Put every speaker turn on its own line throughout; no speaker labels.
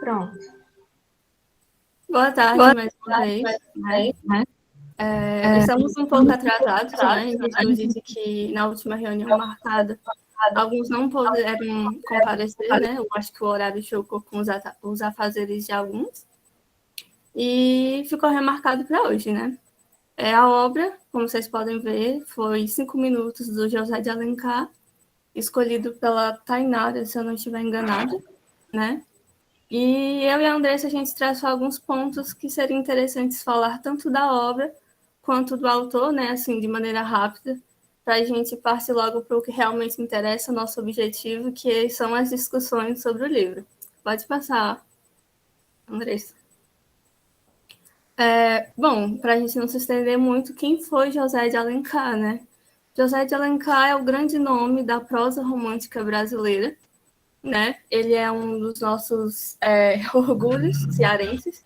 Pronto.
Boa tarde, mais uma vez. Né? Estamos um pouco atrasados, né, em virtude de que na última reunião marcada, alguns não puderam comparecer, né? Eu acho que o horário chocou com os afazeres de alguns. E ficou remarcado para hoje, né? A obra, como vocês podem ver, foi 5 minutos do José de Alencar, escolhido pela Tainara, se eu não estiver enganada, né? E eu e a Andressa, a gente traçou alguns pontos que seriam interessantes falar tanto da obra quanto do autor, né, assim, de maneira rápida, para a gente partir logo para o que realmente interessa, nosso objetivo, que são as discussões sobre o livro. Pode passar, Andressa. Bom, para a gente não se estender muito, quem foi José de Alencar, né? José de Alencar é o grande nome da prosa romântica brasileira, né? Ele é um dos nossos orgulhos cearenses,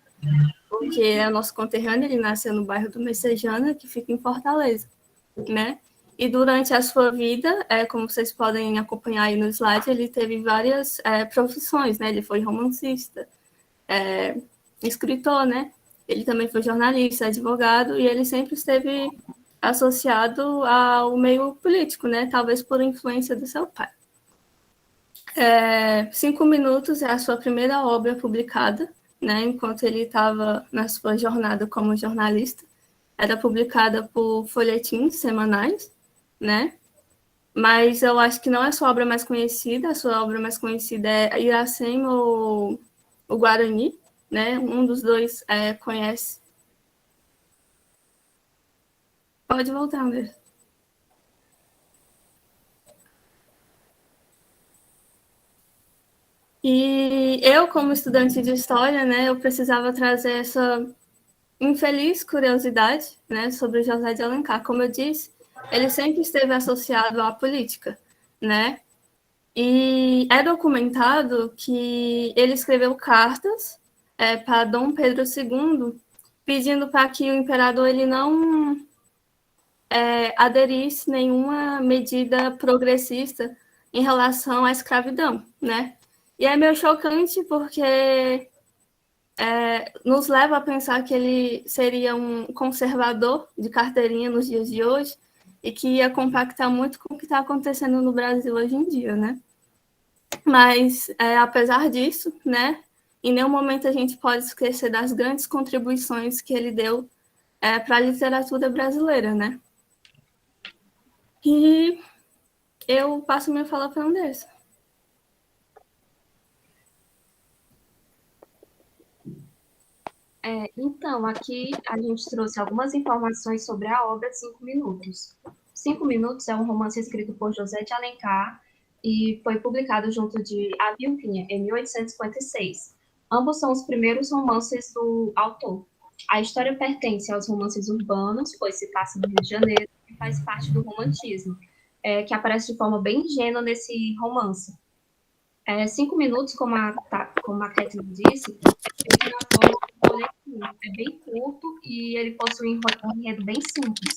porque é nosso conterrâneo, ele nasceu no bairro do Messejana, que fica em Fortaleza, né? E durante a sua vida, como vocês podem acompanhar aí no slide, ele teve várias profissões, né? Ele foi romancista, escritor, né? Ele também foi jornalista, advogado, e ele sempre esteve associado ao meio político, né? Talvez por influência do seu pai. 5 Minutos é a sua primeira obra publicada, né? Enquanto ele estava na sua jornada como jornalista. Era publicada por folhetins semanais, né? Mas eu acho que não é a sua obra mais conhecida. A sua obra mais conhecida é Iracema ou o Guarani, né? Um dos dois conhece. Pode voltar, André. E eu, como estudante de história, né, eu precisava trazer essa infeliz curiosidade, né, sobre o José de Alencar. Como eu disse, ele sempre esteve associado à política, né? E é documentado que ele escreveu cartas para Dom Pedro II, pedindo para que o imperador ele não aderisse nenhuma medida progressista em relação à escravidão, né? E é meio chocante porque nos leva a pensar que ele seria um conservador de carteirinha nos dias de hoje e que ia compactar muito com o que está acontecendo no Brasil hoje em dia, né? Mas, apesar disso, né, em nenhum momento a gente pode esquecer das grandes contribuições que ele deu para a literatura brasileira, né? E eu passo minha fala para a Andressa.
Então, aqui a gente trouxe algumas informações sobre a obra 5 Minutos. 5 Minutos é um romance escrito por José de Alencar e foi publicado junto de A Viuvinha, em 1856. Ambos são os primeiros romances do autor. A história pertence aos romances urbanos, pois se passa no Rio de Janeiro e faz parte do romantismo, que aparece de forma bem ingênua nesse romance. 5 minutos, como a Kathleen disse, é bem curto e ele possui um enredo bem simples,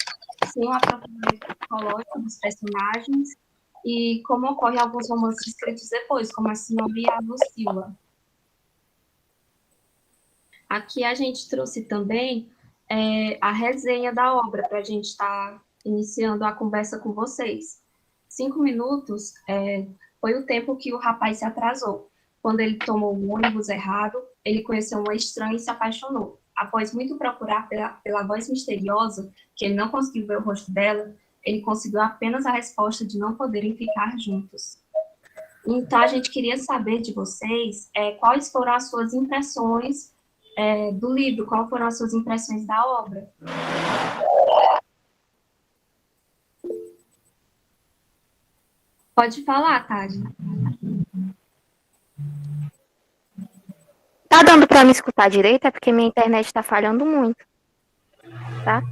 sem um aprofundamento psicológico dos personagens e como ocorre em alguns romances escritos depois, como a Senhora e a Lucila. Aqui a gente trouxe também a resenha da obra, para a gente estar iniciando a conversa com vocês. 5 minutos foi o tempo que o rapaz se atrasou. Quando ele tomou o ônibus errado, ele conheceu uma estranha e se apaixonou. Após muito procurar pela voz misteriosa, que ele não conseguiu ver o rosto dela, ele conseguiu apenas a resposta de não poderem ficar juntos. Então, a gente queria saber de vocês quais foram as suas impressões do livro, quais foram as suas impressões da obra. Pode falar, Tade.
Tá dando para me escutar direito? É porque minha internet está falhando muito, tá?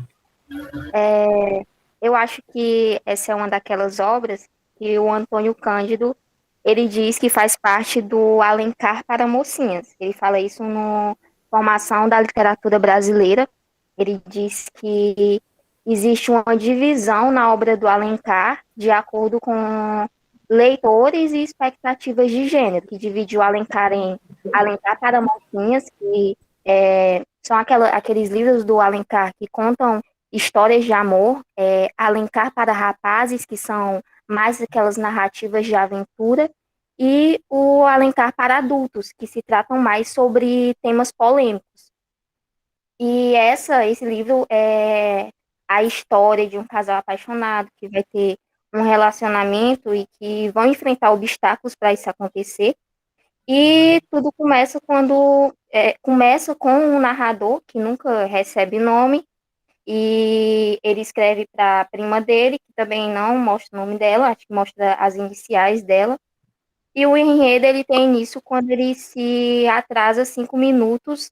Eu acho que essa é uma daquelas obras que o Antônio Cândido, ele diz que faz parte do Alencar para mocinhas. Ele fala isso no Formação da Literatura Brasileira. Ele diz que existe uma divisão na obra do Alencar de acordo com leitores e expectativas de gênero, que divide o Alencar em Alencar para mocinhas, que são aqueles livros do Alencar que contam histórias de amor, Alencar para rapazes, que são mais aquelas narrativas de aventura, e o Alencar para adultos, que se tratam mais sobre temas polêmicos. E esse livro é a história de um casal apaixonado que vai ter um relacionamento e que vão enfrentar obstáculos para isso acontecer. E tudo começa começa com um narrador que nunca recebe nome e ele escreve para a prima dele, que também não mostra o nome dela, acho que mostra as iniciais dela. E o enredo ele tem início quando ele se atrasa 5 minutos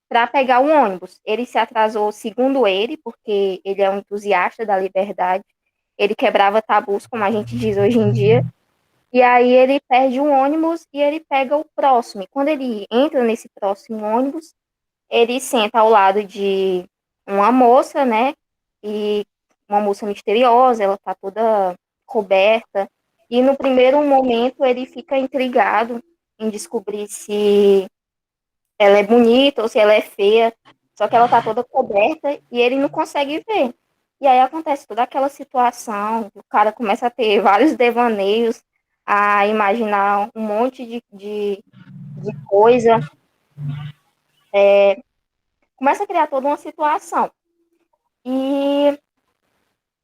para pegar o ônibus. Ele se atrasou, segundo ele, porque ele é um entusiasta da liberdade. Ele quebrava tabus, como a gente diz hoje em dia. E aí ele perde o ônibus e ele pega o próximo. E quando ele entra nesse próximo ônibus, ele senta ao lado de uma moça, né? E uma moça misteriosa, ela tá toda coberta. E no primeiro momento ele fica intrigado em descobrir se ela é bonita ou se ela é feia, só que ela tá toda coberta e ele não consegue ver. E aí acontece toda aquela situação, o cara começa a ter vários devaneios, a imaginar um monte de coisa, começa a criar toda uma situação. E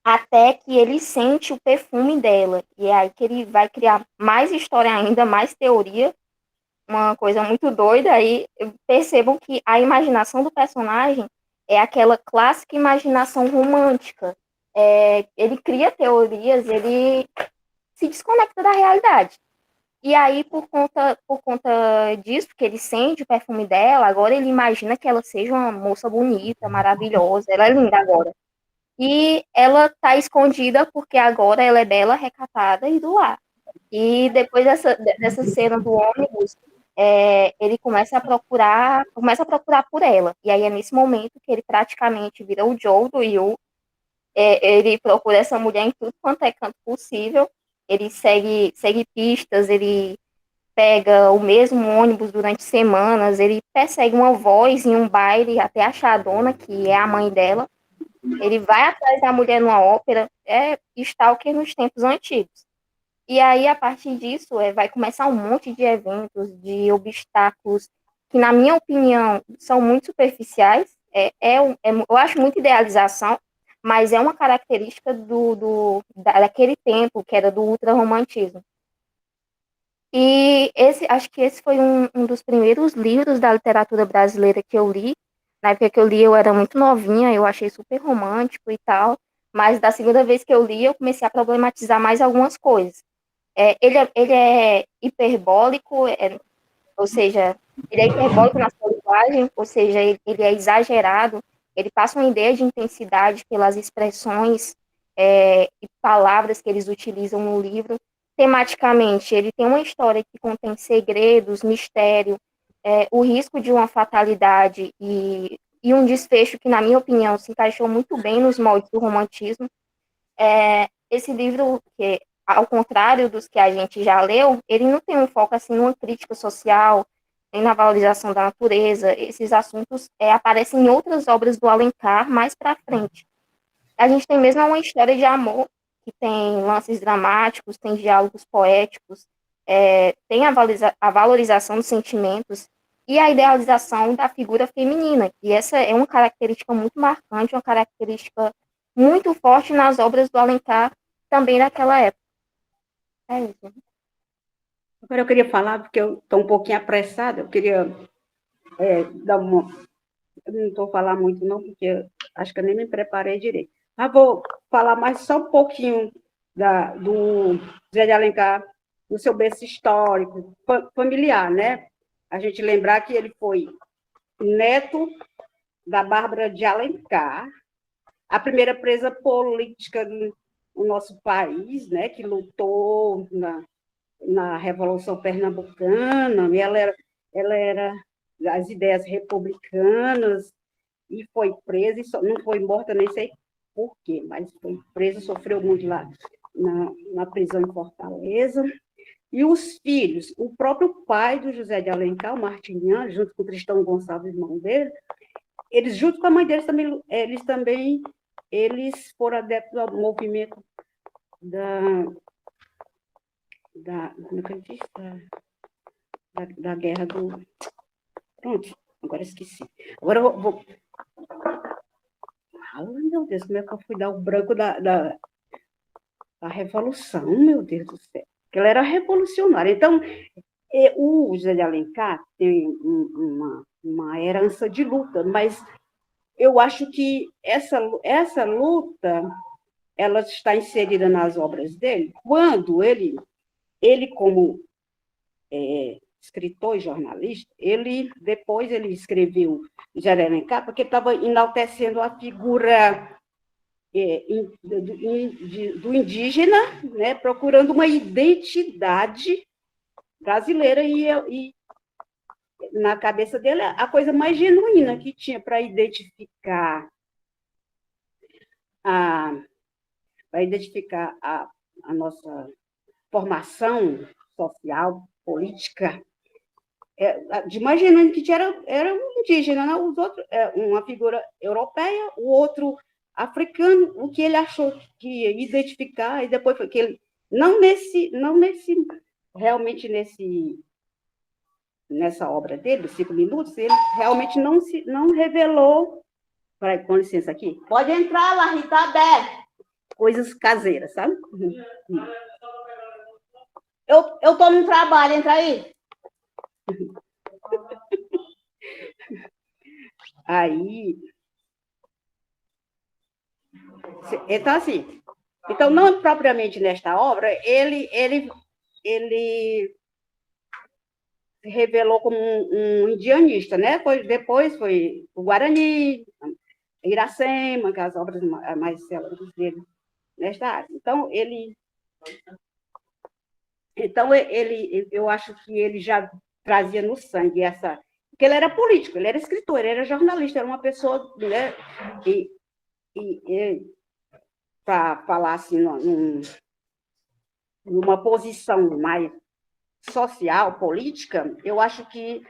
até que ele sente o perfume dela, e é aí que ele vai criar mais história ainda, mais teoria, uma coisa muito doida, aí percebam que a imaginação do personagem é aquela clássica imaginação romântica. Ele cria teorias, ele se desconecta da realidade. E aí, por conta disso, porque ele sente o perfume dela, agora ele imagina que ela seja uma moça bonita, maravilhosa, ela é linda agora. E ela tá escondida porque agora ela é bela, recatada e do lar. E depois dessa cena do ônibus, ele começa a procurar por ela. E aí é nesse momento que ele praticamente vira o Joe do Yu. Ele procura essa mulher em tudo quanto é canto possível. Ele segue pistas, ele pega o mesmo ônibus durante semanas, ele persegue uma voz em um baile até achar a dona, que é a mãe dela. Ele vai atrás da mulher numa ópera, stalker nos tempos antigos. E aí, a partir disso, vai começar um monte de eventos, de obstáculos, que, na minha opinião, são muito superficiais. Eu acho muita idealização, mas é uma característica daquele tempo, que era do ultrarromantismo. E acho que esse foi um dos primeiros livros da literatura brasileira que eu li. Na época que eu li, eu era muito novinha, eu achei super romântico e tal. Mas da segunda vez que eu li, eu comecei a problematizar mais algumas coisas. Ele é hiperbólico, ou seja, ele é hiperbólico na sua linguagem, ou seja, ele é exagerado, ele passa uma ideia de intensidade pelas expressões e palavras que eles utilizam no livro. Tematicamente, ele tem uma história que contém segredos, mistério, o risco de uma fatalidade e um desfecho que, na minha opinião, se encaixou muito bem nos moldes do romantismo. Esse livro, que, ao contrário dos que a gente já leu, ele não tem um foco assim numa crítica social, nem na valorização da natureza. Esses assuntos aparecem em outras obras do Alencar mais para frente. A gente tem mesmo uma história de amor que tem lances dramáticos, tem diálogos poéticos, tem a valorização dos sentimentos e a idealização da figura feminina. E essa é uma característica muito marcante, uma característica muito forte nas obras do Alencar também naquela época. É isso.
Agora eu queria falar, porque eu estou um pouquinho apressada, eu queria dar uma... Eu não estou falando muito, não, porque acho que eu nem me preparei direito. Mas vou falar mais só um pouquinho do Zé de Alencar, no seu berço histórico, familiar, né? A gente lembrar que ele foi neto da Bárbara de Alencar, a primeira presa política do nosso país, né? Que lutou na Revolução Pernambucana, e ela era das ideias republicanas, e foi presa, e não foi morta, nem sei por quê, mas foi presa, sofreu muito lá. na prisão em Fortaleza. E os filhos, o próprio pai do José de Alencar, o Martiniano, junto com o Tristão Gonçalves, irmão dele, eles, junto com a mãe deles, eles foram adeptos ao movimento como é que eu disse? Da guerra do... Pronto, agora esqueci. Agora eu vou... Ah, meu Deus, como é que eu fui dar o branco da Revolução, meu Deus do céu. Porque ela era revolucionária. Então, o José de Alencar tem uma herança de luta, mas eu acho que essa luta ela está inserida nas obras dele, quando ele como escritor e jornalista, depois ele escreveu José de Alencar, porque estava enaltecendo a figura do indígena, né, procurando uma identidade brasileira, e na cabeça dele a coisa mais genuína que tinha para identificar a nossa formação social, política, de mais genuíno que tinha era um indígena, né? Os outros, uma figura europeia, o outro africano, o que ele achou que ia identificar, e depois foi que ele, realmente nessa obra dele, 5 minutos, ele realmente não revelou. Peraí, com licença aqui. Pode entrar, Larry, tá aberto. Coisas caseiras, sabe? Eu estou no trabalho, entra aí. Aí, então, assim, não propriamente nesta obra, ele se revelou como um indianista, né? Depois foi o Guarani, Iracema, que as obras mais célebres dele nesta área. Eu acho que ele já trazia no sangue porque ele era político, ele era escritor, ele era jornalista, era uma pessoa, né? Para falar assim, numa posição mais social, política, eu acho que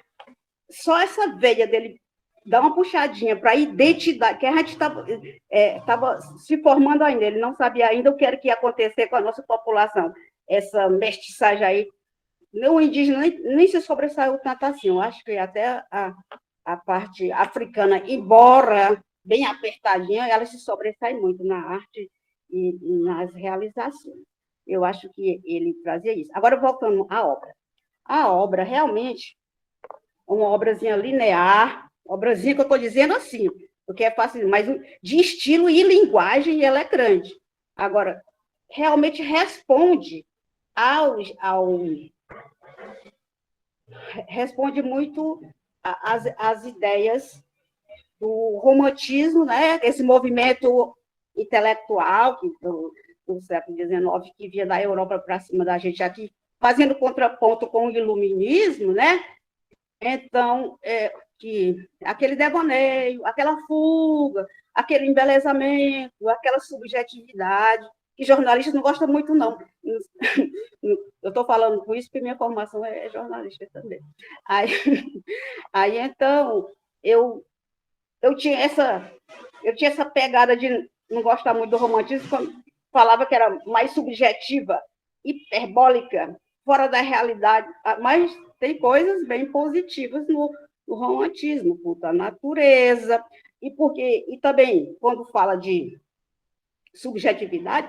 só essa veia dele dar uma puxadinha para a identidade, que a gente estava se formando ainda, ele não sabia ainda o que era que ia acontecer com a nossa população, essa mestiçagem aí. O indígena nem se sobressaiu tanto assim, eu acho que até a parte africana, embora bem apertadinha, ela se sobressai muito na arte e nas realizações. Eu acho que ele trazia isso. Agora, voltando à obra. A obra, realmente, é uma obrazinha linear, obrazinha que eu estou dizendo assim, porque é fácil, mas de estilo e linguagem ela é grande. Agora, realmente responde responde muito às ideias do romantismo, né? Esse movimento intelectual do século XIX, que vinha da Europa para cima da gente aqui, fazendo contraponto com o iluminismo, né? Então, aquele devaneio, aquela fuga, aquele embelezamento, aquela subjetividade, que jornalistas não gostam muito, não. Eu estou falando com isso porque minha formação é jornalista também. Aí então, eu tinha essa pegada de não gostar muito do romantismo, quando falava que era mais subjetiva, hiperbólica, fora da realidade, mas tem coisas bem positivas no romantismo, quanto à natureza, e também, quando fala de subjetividade,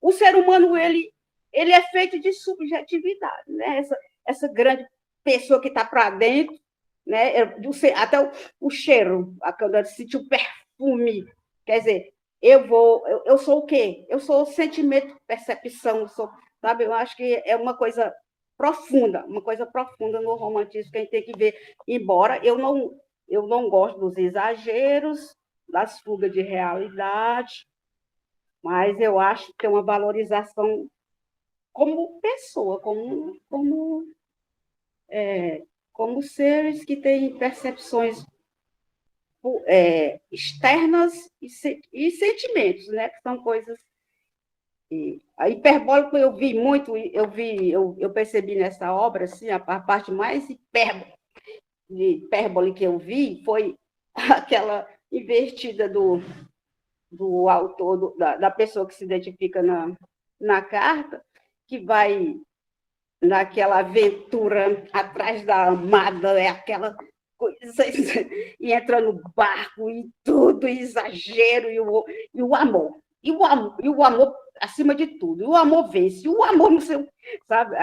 o ser humano ele é feito de subjetividade, né? Essa grande pessoa que está para dentro, né? Até o cheiro, quando eu sinto o perfume, quer dizer, eu sou o quê? Eu sou o sentimento, percepção, sabe? Eu acho que é uma coisa profunda no romantismo que a gente tem que ver, embora eu não gosto dos exageros, das fugas de realidade, mas eu acho que tem uma valorização como pessoa, como seres que têm percepções externas e sentimentos, né? Que são coisas A hiperbólico eu vi muito, eu percebi nessa obra, assim, a parte mais hipérbole que eu vi foi aquela invertida do autor, da pessoa que se identifica na carta, que vai naquela aventura atrás da amada, é aquela coisa, e entra no barco, e tudo, e exagero, e o amor. E o amor acima de tudo. E o amor vence. E o amor, não sei, sabe?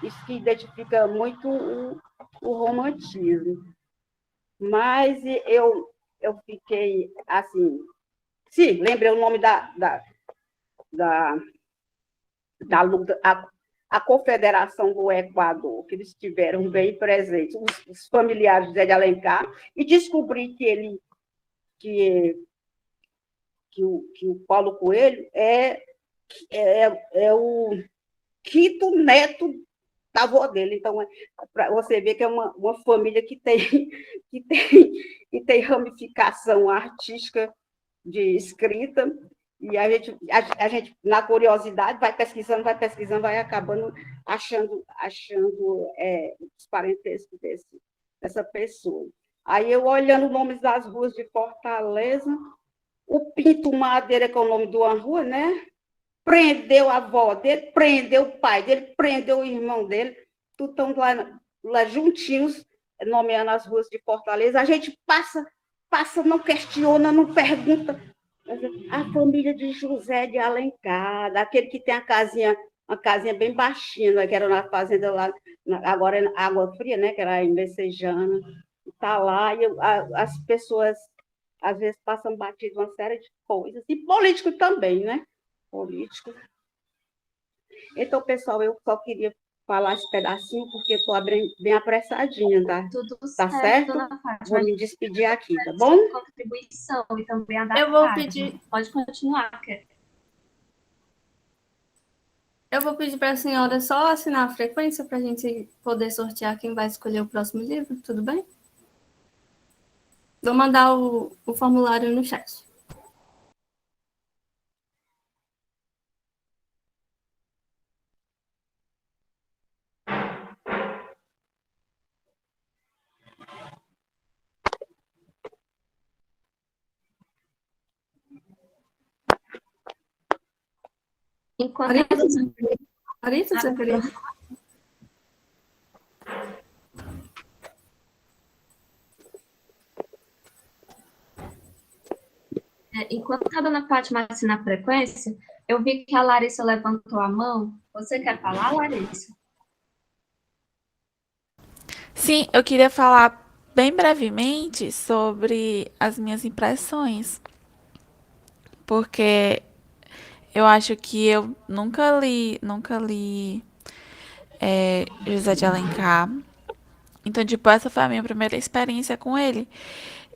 Isso que identifica muito o romantismo. Mas eu fiquei assim. Sim, lembrei o nome da, da luta, a Confederação do Equador, que eles tiveram bem presentes, os familiares de Zé de Alencar, e descobri que, que o Paulo Coelho é o quinto neto da avó dele. Então, para você ver que é uma família que tem ramificação artística de escrita, e a gente, na curiosidade, vai pesquisando, vai acabando achando os parentescos dessa pessoa. Aí eu olhando os nomes das ruas de Fortaleza, o Pinto Madeira, que é o nome de uma rua, né? Prendeu a avó dele, prendeu o pai dele, prendeu o irmão dele, tudo estão lá juntinhos, nomeando as ruas de Fortaleza. A gente passa, não questiona, não pergunta. A família de José de Alencar, aquele que tem uma casinha bem baixinha, né, que era na fazenda lá, agora é Água Fria, né, que era em Messejana, está lá, e as pessoas às vezes passam batido uma série de coisas, e político também, né? Político. Então, pessoal, eu só queria falar esse pedacinho, porque estou bem apressadinha, tá?
Tudo
Tá
certo,
certo?
dona Fátima.
Vou me despedir aqui, tá bom?
Sua contribuição e também a da
Eu vou
Fátima.
pedir,
Pode continuar, Ké.
eu vou pedir para a senhora só assinar a frequência para a gente poder sortear quem vai escolher o próximo livro, tudo bem? Vou mandar o formulário no chat.
Enquanto
Arisa, você queria?
enquanto a dona Fátima assina a frequência, eu vi que a Larissa levantou a mão. Você quer falar, Larissa?
Sim, eu queria falar bem brevemente sobre as minhas impressões, porque eu acho que eu nunca li José de Alencar. Então, tipo, essa foi a minha primeira experiência com ele.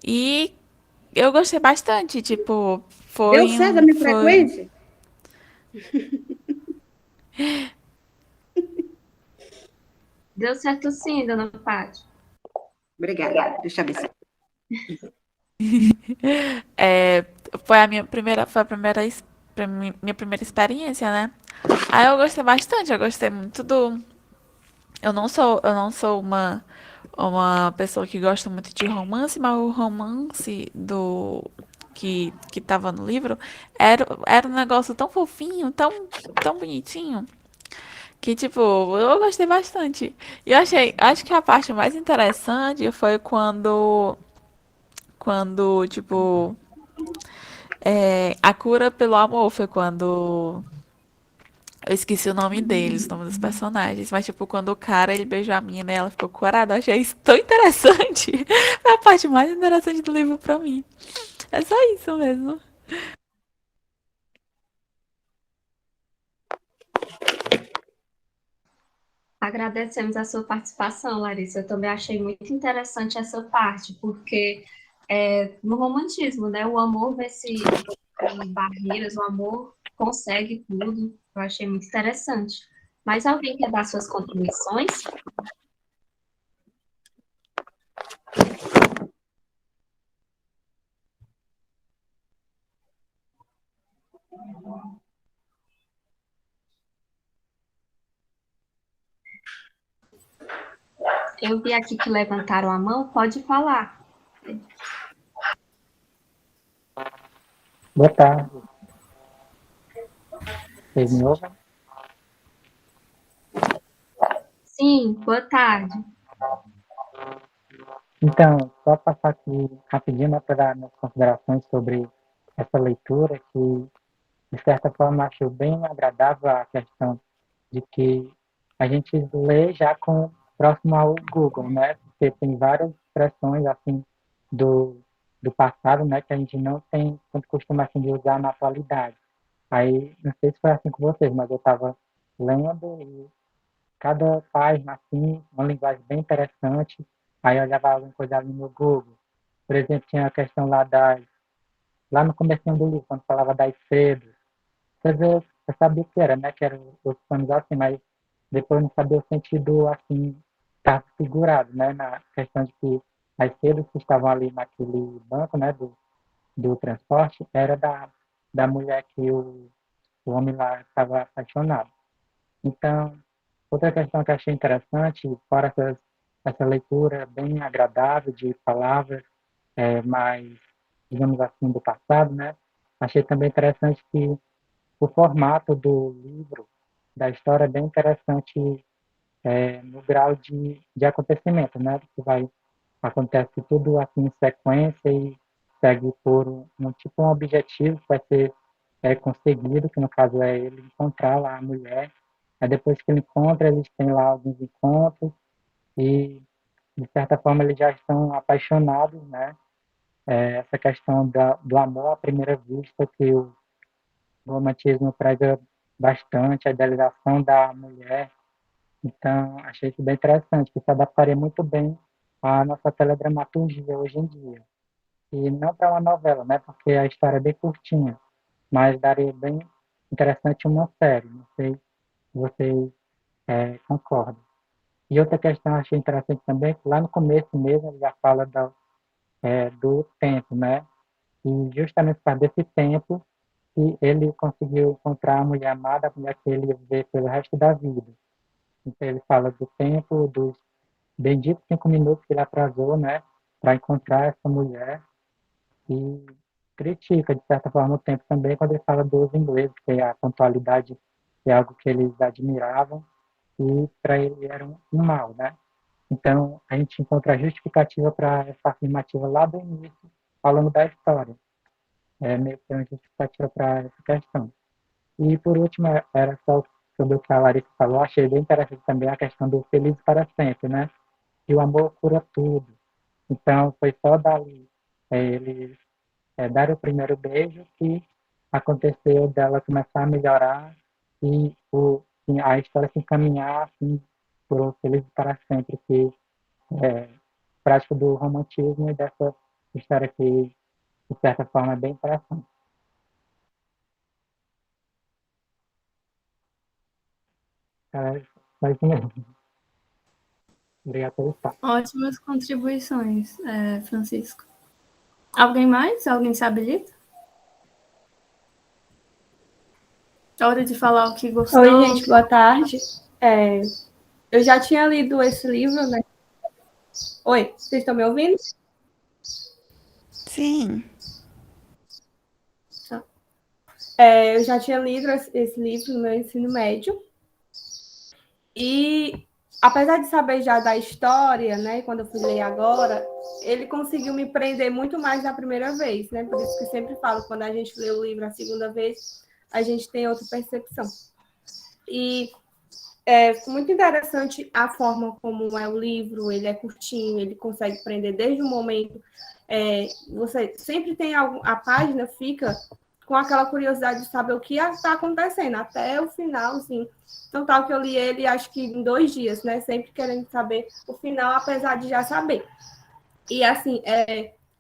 E eu gostei bastante, tipo,
Deu certo a minha
foi.
frequência?
Deu certo sim, dona Fátima.
Obrigada. Deixa eu ver se...
É, foi a primeira, minha primeira experiência, né? Aí eu gostei bastante, eu gostei muito do. Eu não sou uma pessoa que gosta muito de romance, mas o romance que tava no livro era um negócio tão fofinho, tão bonitinho, que tipo, eu gostei bastante. E acho que a parte mais interessante foi quando, tipo, a cura pelo amor foi quando eu esqueci o nome deles, o nome dos personagens. Mas, tipo, quando o cara ele beijou a mina e ela ficou curada, eu achei isso tão interessante. É a parte mais interessante do livro pra mim. É só isso mesmo.
Agradecemos a sua participação, Larissa. Eu também achei muito interessante essa parte, porque no romantismo, né, o amor vence barreiras, o amor consegue tudo. Eu achei muito interessante. Mas alguém quer dar suas contribuições? Eu vi aqui que levantaram a mão, pode falar.
Boa tarde. Vocês me ouvem?
Sim, boa tarde.
Então, só passar aqui rapidinho, né, para dar minhas considerações sobre essa leitura, que, de certa forma, acho bem agradável a questão de que a gente lê já próximo ao Google, né? Porque tem várias expressões, assim, do, do passado, né, que a gente não tem tanto costume, assim, de usar na atualidade. Aí, não sei se foi assim com vocês, mas eu estava lendo e cada página, assim, uma linguagem bem interessante. Aí eu olhava alguma coisa ali no Google. Por exemplo, tinha a questão lá no comecinho do livro, quando falava das sedas. Às vezes eu sabia o que era, né? Que eram os panos assim, mas depois eu não sabia o sentido, assim, tá figurado, né? Na questão de que as sedas que estavam ali naquele banco, né? Do transporte, era da mulher que o homem lá estava apaixonado. Então, outra questão que eu achei interessante, fora essa leitura bem agradável de palavras mais, digamos assim, do passado, né? Achei também interessante que o formato do livro, da história, é bem interessante no grau de acontecimento, né? Que acontece tudo assim em sequência e segue por um objetivo que vai ser conseguido, que no caso é ele encontrar lá a mulher. Aí depois que ele encontra, eles têm lá alguns encontros e, de certa forma, eles já estão apaixonados, né? Essa questão do amor à primeira vista, que o romantismo prega bastante, a idealização da mulher. Então, achei isso bem interessante, que se adaptaria muito bem à nossa teledramaturgia hoje em dia. E não para uma novela, né? Porque a história é bem curtinha, mas daria bem interessante uma série. Não sei se vocês concordam. E outra questão que eu achei interessante também, que lá no começo mesmo ele já fala do tempo, né? E justamente por causa desse tempo que ele conseguiu encontrar a mulher amada, a mulher que ele ia viver pelo resto da vida. Então ele fala do tempo, dos benditos 5 minutos que ele atrasou, né? Para encontrar essa mulher e critica, de certa forma, o tempo também quando ele fala dos ingleses, que a pontualidade é algo que eles admiravam e para ele era um mal, né? Então, a gente encontra a justificativa para essa afirmativa lá do início, falando da história. É meio que uma justificativa para essa questão. E, por último, era só sobre o que a Larissa falou, achei bem interessante também a questão do feliz para sempre, né? E o amor cura tudo. Então, foi só dali eles dar o primeiro beijo que aconteceu dela começar a melhorar e a história se encaminhar assim, por um feliz para sempre, que é prática do romantismo e dessa história que, de certa forma, é bem interessante. Mas isso mesmo. Obrigado pelo espaço.
Ótimas contribuições, Francisco. Alguém mais? Alguém se habilita? Hora de falar o que gostou.
Oi, gente, boa tarde. Eu já tinha lido esse livro, né? Oi, vocês estão me ouvindo?
Sim.
Eu já tinha lido esse livro no meu ensino médio. E, apesar de saber já da história, né, quando eu fui ler agora, ele conseguiu me prender muito mais na primeira vez, né? Por isso que eu sempre falo, quando a gente lê o livro a segunda vez, a gente tem outra percepção. E muito interessante a forma como é o livro, ele é curtinho, ele consegue prender desde o momento. Você sempre tem a página fica com aquela curiosidade de saber o que está acontecendo, até o final, assim. Então, tal que eu li ele, acho que em 2 dias, né? Sempre querendo saber o final, apesar de já saber. E, assim,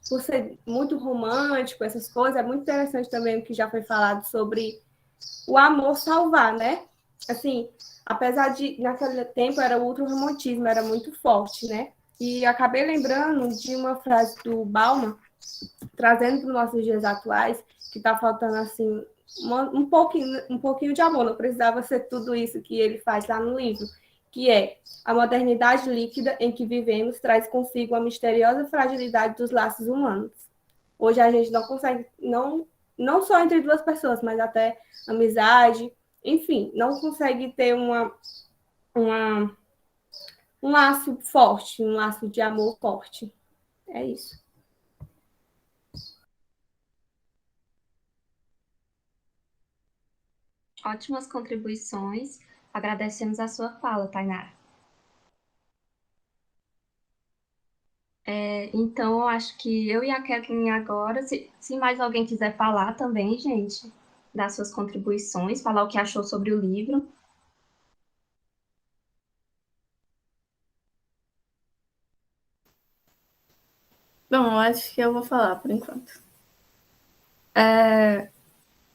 por ser muito romântico, essas coisas, é muito interessante também o que já foi falado sobre o amor salvar, né? Assim, apesar de, naquele tempo, era o ultra-romantismo, era muito forte, né? E acabei lembrando de uma frase do Bauman, trazendo para os nossos dias atuais, que está faltando, assim, um pouquinho de amor, não precisava ser tudo isso que ele faz lá no livro, que é: a modernidade líquida em que vivemos traz consigo a misteriosa fragilidade dos laços humanos. Hoje a gente não consegue, não só entre duas pessoas, mas até amizade, enfim, não consegue ter um laço forte, um laço de amor forte. É isso.
Ótimas contribuições. Agradecemos a sua fala, Tainara. Então, eu acho que eu e a Kathleen agora, se mais alguém quiser falar também, gente, dar suas contribuições, falar o que achou sobre o livro.
Bom, eu acho que eu vou falar por enquanto.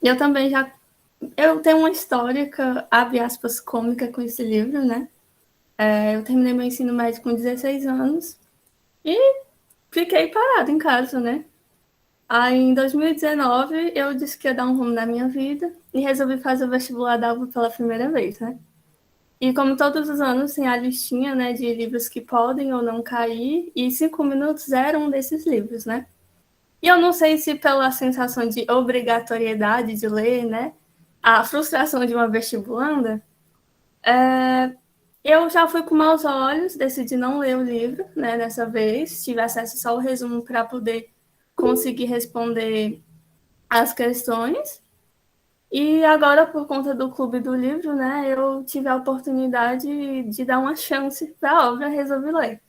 Eu também já... Eu tenho uma histórica, abre aspas, cômica com esse livro, né? Eu terminei meu ensino médio com 16 anos e fiquei parada em casa, né? Aí, em 2019, eu disse que ia dar um rumo na minha vida e resolvi fazer o vestibular da UFBA pela primeira vez, né? E como todos os anos, tem a listinha, né, de livros que podem ou não cair, e 5 minutos era um desses livros, né? E eu não sei se pela sensação de obrigatoriedade de ler, né, a frustração de uma vestibulanda, eu já fui com maus olhos, decidi não ler o livro, né, dessa vez, tive acesso só ao resumo para poder conseguir responder as questões. E agora, por conta do Clube do Livro, né, eu tive a oportunidade de dar uma chance para a obra, resolvi ler.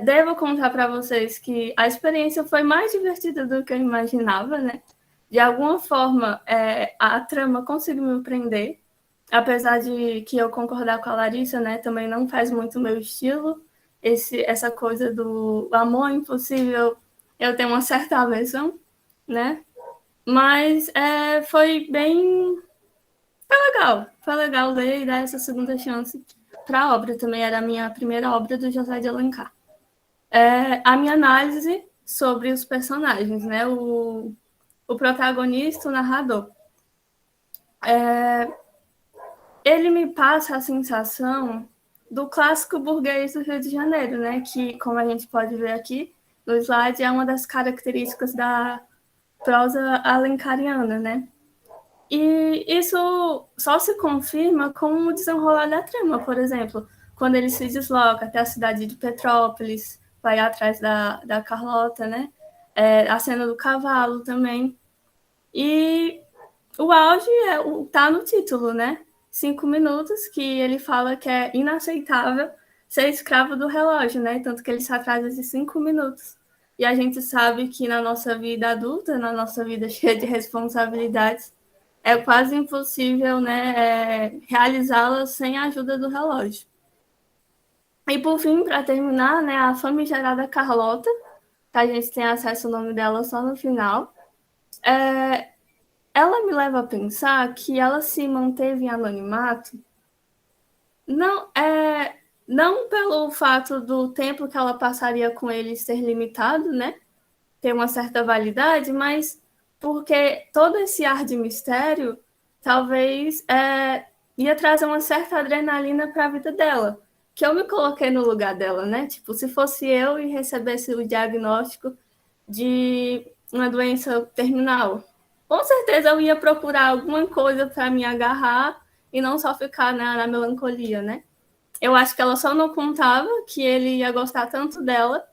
Devo contar para vocês que a experiência foi mais divertida do que eu imaginava, né? De alguma forma, a trama conseguiu me prender, apesar de que eu concordar com a Larissa, né, também não faz muito meu estilo. Essa coisa do amor impossível, eu tenho uma certa aversão, né? Mas foi bem... Foi legal ler e dar essa segunda chance para a obra. Também era a minha primeira obra do José de Alencar. A minha análise sobre os personagens, né? O protagonista, o narrador. Ele me passa a sensação do clássico burguês do Rio de Janeiro, né? Que, como a gente pode ver aqui no slide, é uma das características da prosa alencariana, né? E isso só se confirma com o desenrolar da trama, por exemplo, quando ele se desloca até a cidade de Petrópolis, vai atrás da Carlota, né? A cena do cavalo também. E o auge tá no título, né? 5 minutos, que ele fala que é inaceitável ser escravo do relógio, né? Tanto que ele se atrasa de 5 minutos. E a gente sabe que na nossa vida adulta, na nossa vida cheia de responsabilidades, é quase impossível, né, realizá-las sem a ajuda do relógio. E por fim, para terminar, né, a famigerada Carlota, que a gente tem acesso ao nome dela só no final, ela me leva a pensar que ela se manteve em anonimato não pelo fato do tempo que ela passaria com ele ser limitado, né, ter uma certa validade, mas porque todo esse ar de mistério talvez ia trazer uma certa adrenalina para a vida dela, que eu me coloquei no lugar dela, né? Tipo, se fosse eu e recebesse o diagnóstico de uma doença terminal, com certeza eu ia procurar alguma coisa para me agarrar e não só ficar na melancolia, né? Eu acho que ela só não contava que ele ia gostar tanto dela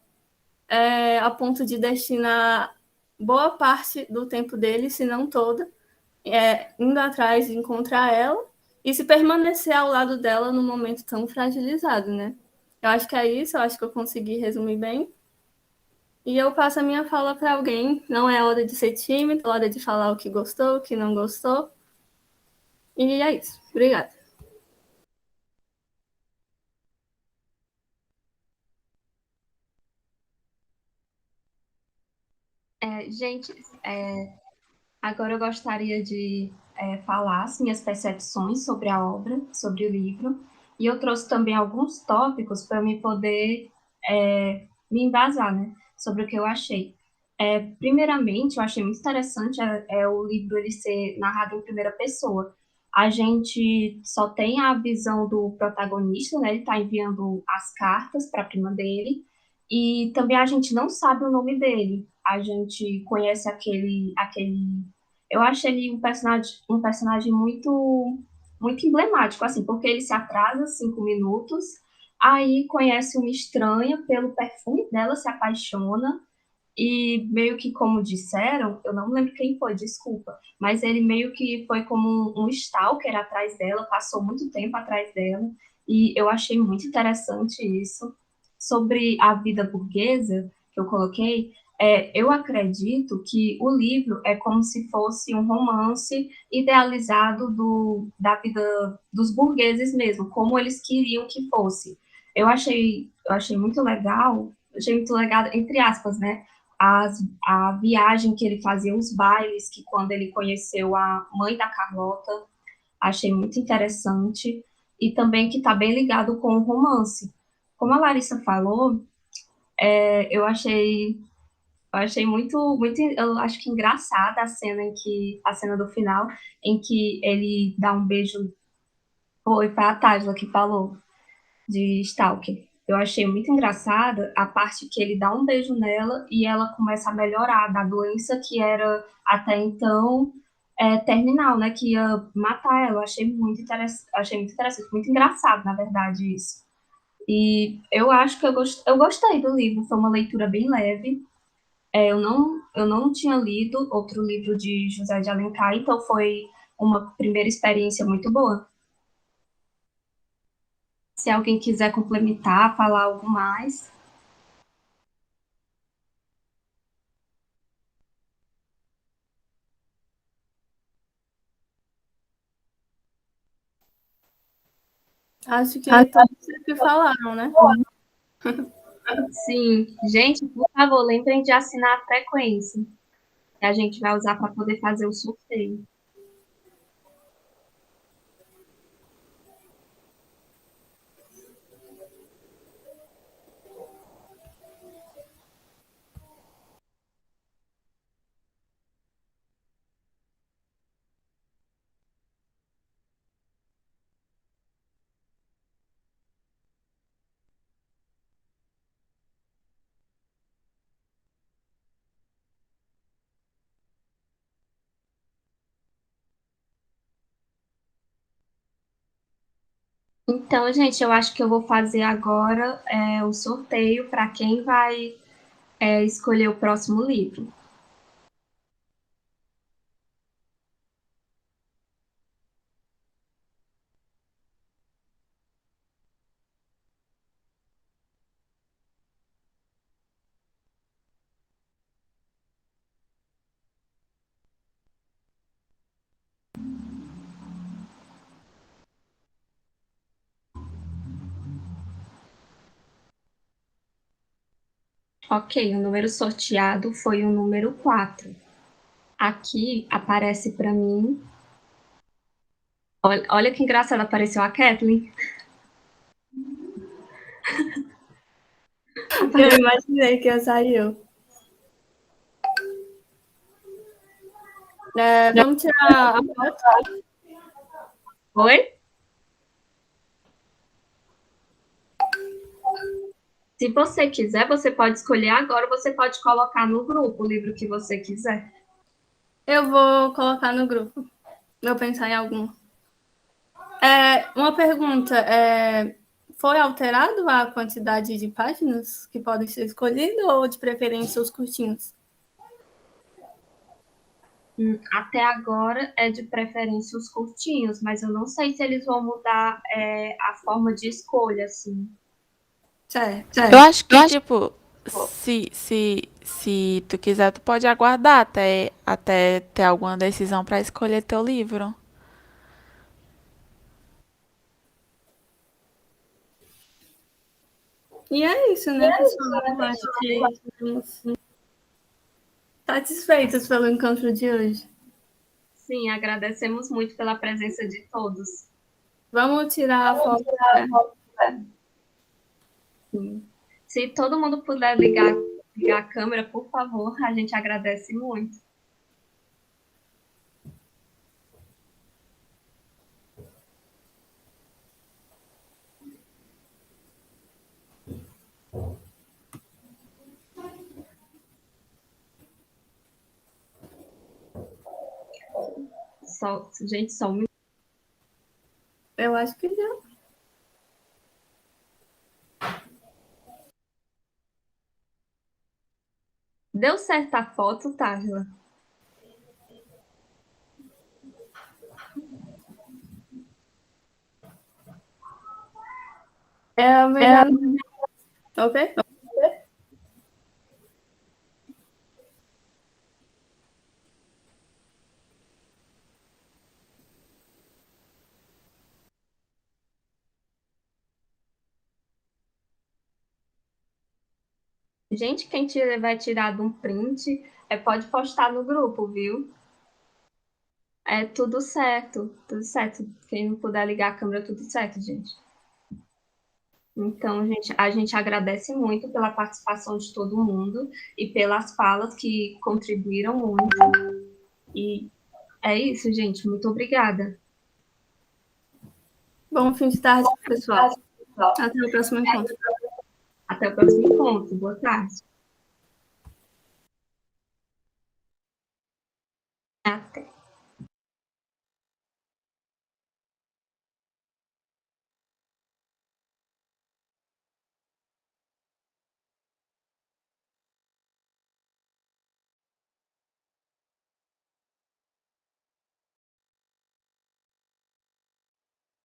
a ponto de destinar boa parte do tempo dele, se não toda, indo atrás de encontrar ela e se permanecer ao lado dela num momento tão fragilizado, né? Eu acho que é isso, eu acho que eu consegui resumir bem. E eu passo a minha fala para alguém. Não é hora de ser tímido, é hora de falar o que gostou, o que não gostou. E é isso. Obrigada.
Gente, agora eu gostaria de falar as minhas percepções sobre a obra, sobre o livro, e eu trouxe também alguns tópicos para me poder me embasar, né, sobre o que eu achei. Primeiramente, eu achei muito interessante o livro ele ser narrado em primeira pessoa. a gente só tem a visão do protagonista, né? Ele está enviando as cartas para a prima dele, e também a gente não sabe o nome dele. A gente conhece aquele. Eu acho ele um personagem muito emblemático, assim, porque ele se atrasa 5 minutos, aí conhece uma estranha pelo perfume dela, se apaixona. E meio que como disseram, eu não lembro quem foi, desculpa, mas ele meio que foi como um stalker atrás dela, passou muito tempo atrás dela, e eu achei muito interessante isso. Sobre a vida burguesa, que eu coloquei, eu acredito que o livro é como se fosse um romance idealizado da vida dos burgueses mesmo, como eles queriam que fosse. Eu achei achei muito legal, entre aspas, né? A viagem que ele fazia, os bailes, que quando ele conheceu a mãe da Carlota, achei muito interessante, e também que está bem ligado com o romance. Como a Larissa falou, eu achei eu acho que engraçada a cena do final, em que ele dá um beijo, foi a Tásla que falou, de Stalker. Eu achei muito engraçada a parte que ele dá um beijo nela e ela começa a melhorar da doença que era até então terminal, né? Que ia matar ela. Eu achei muito interessante, muito engraçado, na verdade, isso. E eu acho que eu gostei do livro, foi uma leitura bem leve. Eu não tinha lido outro livro de José de Alencar, então foi uma primeira experiência muito boa. Se alguém quiser complementar, falar algo mais.
Acho que todos sempre falaram, né?
Sim, gente, por favor, lembrem de assinar a frequência, que a gente vai usar para poder fazer o sorteio. Então, gente, eu acho que eu vou fazer agora o sorteio para quem vai escolher o próximo livro. Ok, o número sorteado foi o número 4. Aqui aparece para mim. Olha que engraçado, apareceu a Kathleen.
Eu imaginei que ia sair eu. Vamos tirar a foto?
Oi? Se você quiser, você pode escolher agora, você pode colocar no grupo o livro que você quiser.
Eu vou colocar no grupo. Vou pensar em algum. Uma pergunta. Foi alterado a quantidade de páginas que podem ser escolhidas ou de preferência os curtinhos?
Até agora é de preferência os curtinhos, mas eu não sei se eles vão mudar a forma de escolha, assim.
Certo.
Eu acho que, tipo, se tu quiser, tu pode aguardar até ter alguma decisão pra escolher teu livro.
E é isso, né, pessoal? Eu acho que estamos satisfeitos pelo encontro de hoje.
Sim, agradecemos muito pela presença de todos.
Vamos tirar a foto.
Sim. Se todo mundo puder ligar a câmera, por favor, a gente agradece muito. Gente, só um minuto.
Eu acho que já.
Deu certo a foto, Tárila?
É a melhor. Ok?
Gente, quem vai tirar de um print, pode postar no grupo, viu? É tudo certo, tudo certo. Quem não puder ligar a câmera, tudo certo, gente. Então, gente, a gente agradece muito pela participação de todo mundo e pelas falas que contribuíram muito. E é isso, gente. Muito obrigada.
Bom fim de tarde, pessoal. Até o próximo encontro.
Até o próximo encontro. Boa tarde.